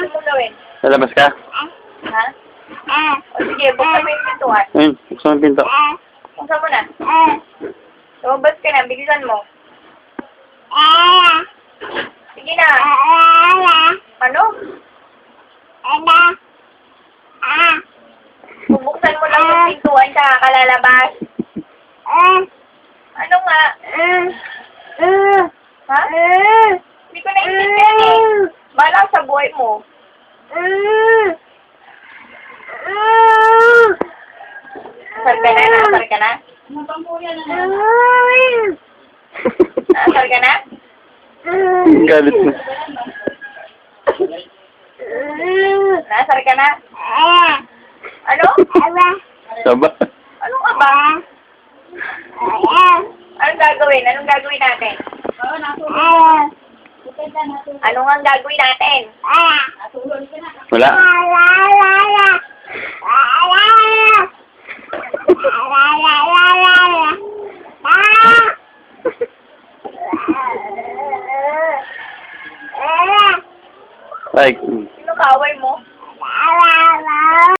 Ano mo gawin? Lalabas ka? Ha? O sige, buksan mo yung pintuan. Ayun, buksan mo yung pinto. Buksan mo na. Lumabas ka na, bilisan mo. Sige na. Ano? Bubuksan mo lang yung pintuan, tsaka ka lalabas. Ano nga? Ha? Hindi ko naintindihan eh. Balang sa buhay mo. Asar ka na? Naasar ka na? Naasar ka na? Galit na. Naasar ka na? Ano? Saba. Ano ka ba? Anong gagawin? Anong gagawin natin? Ano nga ang gagawin natin? Wala. Ay. Sino kaaway mo?